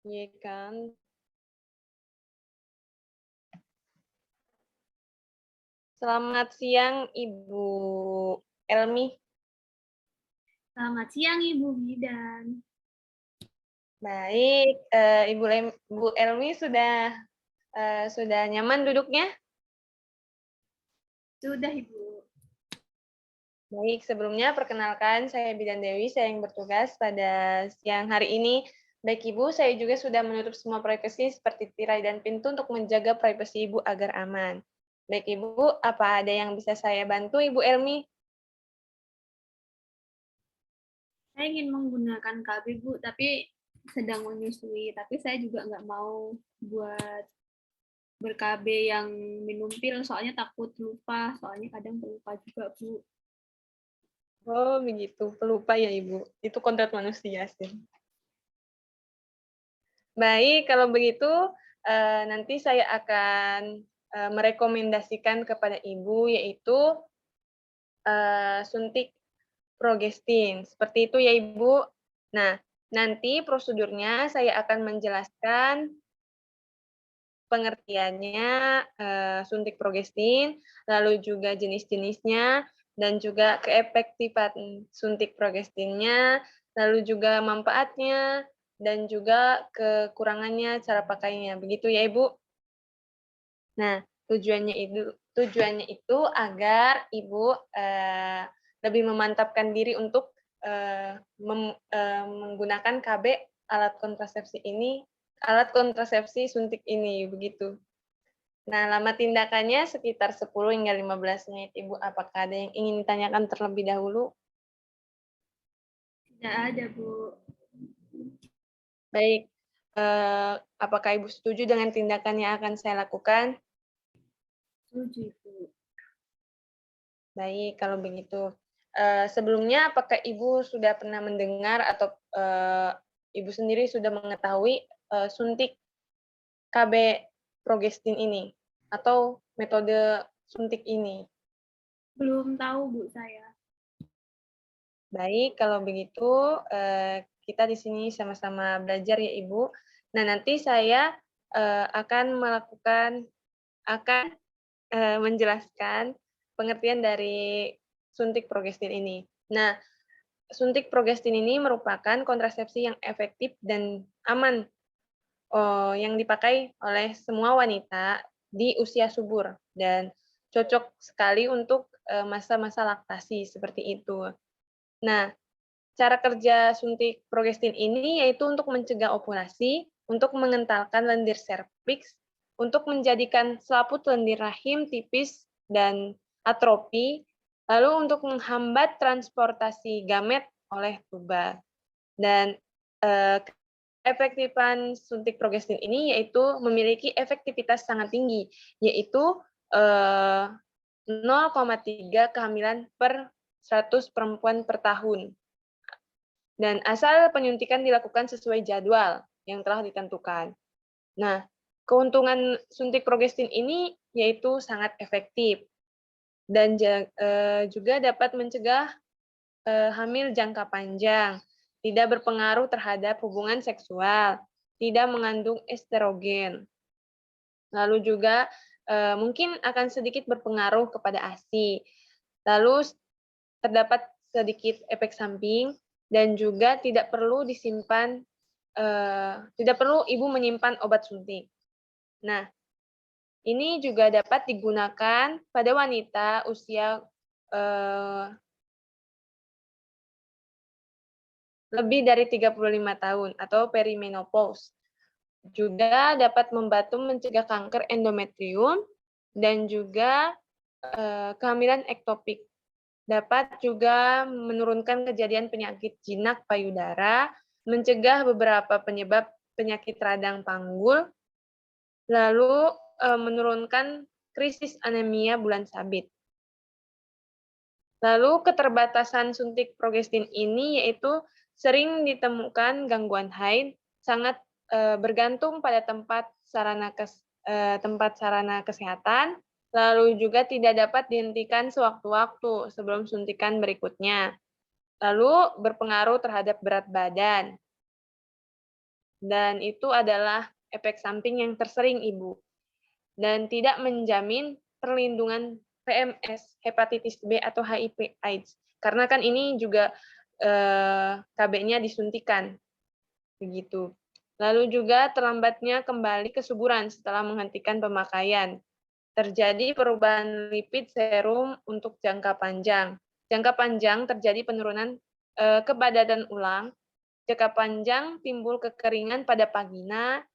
Iya kan? Selamat siang, Ibu Elmi. Selamat siang Ibu Bidan. Baik, Ibu Elmi sudah nyaman duduknya? Sudah Ibu. Baik, sebelumnya perkenalkan saya Bidan Dewi, saya yang bertugas pada siang hari ini. Baik Ibu, saya juga sudah menutup semua privasi seperti tirai dan pintu untuk menjaga privasi Ibu agar aman. Baik Ibu, apa ada yang bisa saya bantu Ibu Elmi? Saya ingin menggunakan KB Bu, tapi sedang menyusui. Tapi saya juga nggak mau buat ber-KB yang minum pil, soalnya takut lupa. Soalnya kadang lupa juga Bu. Oh begitu, pelupa ya Ibu. Itu kodrat manusia sih. Baik, kalau begitu nanti saya akan merekomendasikan kepada Ibu yaitu suntik progestin. Seperti itu ya Ibu. Nah, nanti prosedurnya saya akan menjelaskan pengertiannya suntik progestin, lalu juga jenis-jenisnya, dan juga keefektifan suntik progestinnya, lalu juga manfaatnya, dan juga kekurangannya, cara pakainya. Begitu ya Ibu? Nah, tujuannya itu agar Ibu lebih memantapkan diri untuk menggunakan KB alat kontrasepsi suntik ini, begitu. Nah, lama tindakannya sekitar 10 hingga 15 menit, Ibu. Apakah ada yang ingin ditanyakan terlebih dahulu? Tidak ada Bu. Baik, apakah Ibu setuju dengan tindakan yang akan saya lakukan? Setuju Bu. Baik, kalau begitu. Sebelumnya apakah Ibu sudah pernah mendengar atau Ibu sendiri sudah mengetahui suntik KB progestin ini atau metode suntik ini? Belum tahu Bu saya. Baik, kalau begitu kita di sini sama-sama belajar ya Ibu. Nah, nanti saya akan menjelaskan pengertian dari suntik progestin ini. Nah, suntik progestin ini merupakan kontrasepsi yang efektif dan aman yang dipakai oleh semua wanita di usia subur dan cocok sekali untuk masa-masa laktasi seperti itu. Nah, cara kerja suntik progestin ini yaitu untuk mencegah ovulasi, untuk mengentalkan lendir serviks, untuk menjadikan selaput lendir rahim tipis dan atrofi, lalu untuk menghambat transportasi gamet oleh tuba. Dan efektifan suntik progestin ini yaitu memiliki efektivitas sangat tinggi, yaitu 0,3 kehamilan per 100 perempuan per tahun. Dan asal penyuntikan dilakukan sesuai jadwal yang telah ditentukan. Nah, keuntungan suntik progestin ini yaitu sangat efektif dan juga dapat mencegah hamil jangka panjang, tidak berpengaruh terhadap hubungan seksual, tidak mengandung estrogen. Lalu juga mungkin akan sedikit berpengaruh kepada ASI. Lalu terdapat sedikit efek samping dan juga tidak perlu ibu menyimpan obat suntik. Nah, ini juga dapat digunakan pada wanita usia lebih dari 35 tahun atau perimenopause. Juga dapat membantu mencegah kanker endometrium dan juga kehamilan ektopik. Dapat juga menurunkan kejadian penyakit jinak payudara, mencegah beberapa penyebab penyakit radang panggul, lalu menurunkan krisis anemia bulan sabit. Lalu keterbatasan suntik progestin ini yaitu sering ditemukan gangguan haid, sangat bergantung pada tempat sarana kesehatan, lalu juga tidak dapat dihentikan sewaktu-waktu sebelum suntikan berikutnya. Lalu berpengaruh terhadap berat badan. dan itu adalah efek samping yang tersering, Ibu, dan tidak menjamin perlindungan PMS, hepatitis B atau HIV/AIDS. Karena kan ini juga KB-nya disuntikan, begitu. Lalu juga terlambatnya kembali kesuburan setelah menghentikan pemakaian. Terjadi perubahan lipid serum untuk jangka panjang. Jangka panjang terjadi penurunan kepadatan ulang. Jangka panjang timbul kekeringan pada vagina,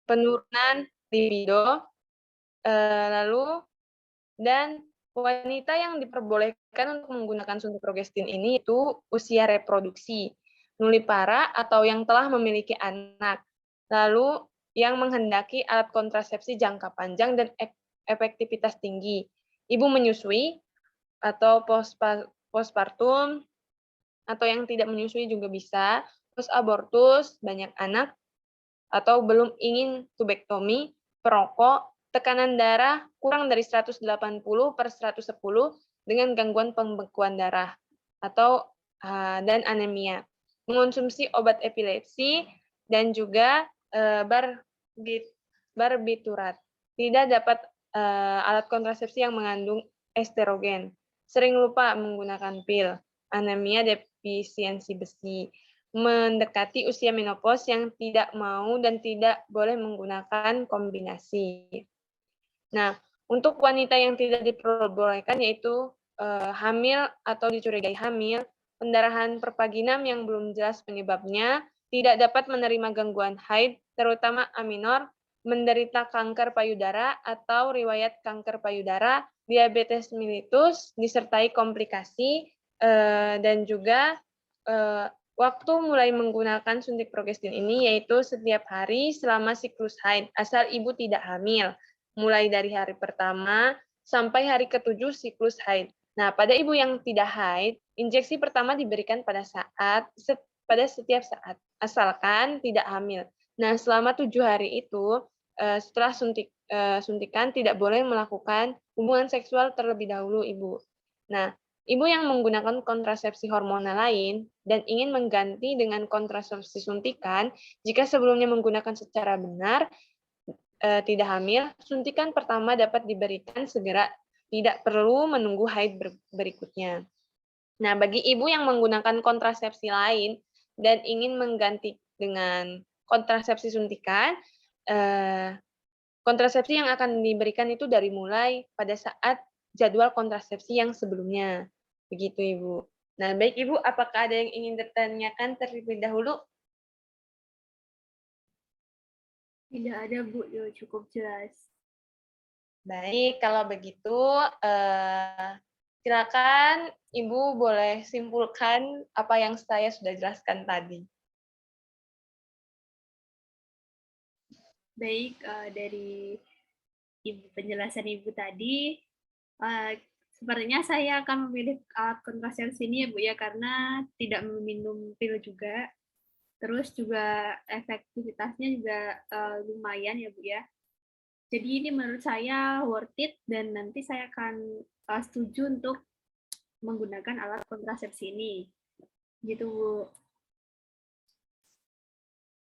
penurunan libido, lalu dan wanita yang diperbolehkan untuk menggunakan suntik progestin ini itu usia reproduksi, nulipara atau yang telah memiliki anak, lalu yang menghendaki alat kontrasepsi jangka panjang dan efektivitas tinggi, ibu menyusui atau postpartum, atau yang tidak menyusui juga bisa, post abortus, banyak anak, atau belum ingin tubektomi, perokok, tekanan darah kurang dari 180/110 dengan gangguan pembekuan darah, atau dan anemia, mengonsumsi obat epilepsi, dan juga barbiturat, tidak dapat alat kontrasepsi yang mengandung estrogen, sering lupa menggunakan pil, anemia defisiensi besi, mendekati usia menopause yang tidak mau dan tidak boleh menggunakan kombinasi. Nah, untuk wanita yang tidak diperbolehkan yaitu hamil atau dicurigai hamil, pendarahan pervaginam yang belum jelas penyebabnya, tidak dapat menerima gangguan haid, terutama A minor, menderita kanker payudara atau riwayat kanker payudara, diabetes mellitus, disertai komplikasi, dan juga waktu mulai menggunakan suntik progestin ini yaitu setiap hari selama siklus haid, asal ibu tidak hamil, mulai dari hari pertama sampai hari ke-7 siklus haid. Nah, pada ibu yang tidak haid, injeksi pertama diberikan pada setiap saat, asalkan tidak hamil. Nah, selama 7 hari itu, setelah suntikan tidak boleh melakukan hubungan seksual terlebih dahulu, Ibu. Nah, ibu yang menggunakan kontrasepsi hormonal lain dan ingin mengganti dengan kontrasepsi suntikan, jika sebelumnya menggunakan secara benar, tidak hamil, suntikan pertama dapat diberikan segera, tidak perlu menunggu haid berikutnya. Nah, bagi ibu yang menggunakan kontrasepsi lain dan ingin mengganti dengan kontrasepsi suntikan, kontrasepsi yang akan diberikan itu dari mulai pada saat jadwal kontrasepsi yang sebelumnya. Begitu, Ibu. Nah, baik Ibu, apakah ada yang ingin ditanyakan terlebih dahulu? Tidak ada, Bu. Ya, cukup jelas. Baik, kalau begitu, silakan Ibu boleh simpulkan apa yang saya sudah jelaskan tadi. Baik, dari penjelasan Ibu tadi, sepertinya saya akan memilih alat kontrasepsi ini ya Bu ya, karena tidak meminum pil juga. Terus juga efektivitasnya juga lumayan ya Bu ya. Jadi ini menurut saya worth it dan nanti saya akan setuju untuk menggunakan alat kontrasepsi ini. Gitu Bu.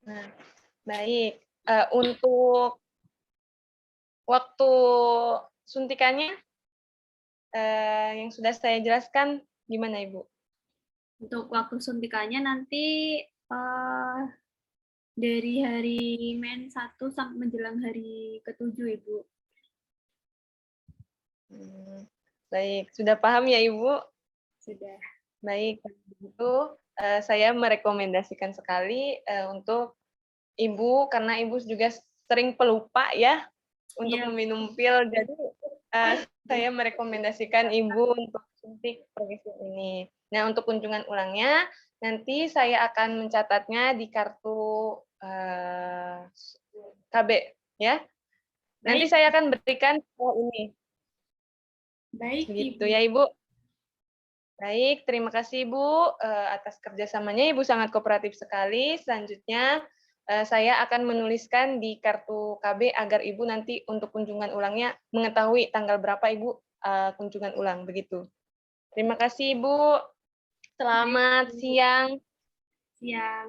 Nah, baik. Untuk waktu suntikannya yang sudah saya jelaskan gimana Ibu? Untuk waktu suntikannya nanti dari hari Men 1 sampai menjelang hari ke-7 Ibu. Baik, sudah paham ya Ibu? Sudah. Baik, begitu saya merekomendasikan sekali untuk Ibu, karena Ibu juga sering pelupa ya untuk meminum pil, jadi saya merekomendasikan Ibu untuk suntik progestin ini. Nah, untuk kunjungan ulangnya, nanti saya akan mencatatnya di kartu KB, ya. Nanti saya akan berikan ini. Baik, Gitu ya, Ibu. Baik, terima kasih Ibu atas kerjasamanya. Ibu sangat kooperatif sekali. Selanjutnya, saya akan menuliskan di kartu KB agar Ibu nanti untuk kunjungan ulangnya mengetahui tanggal berapa Ibu kunjungan ulang, begitu. Terima kasih Ibu. Selamat Baik, Bu. siang. Siang.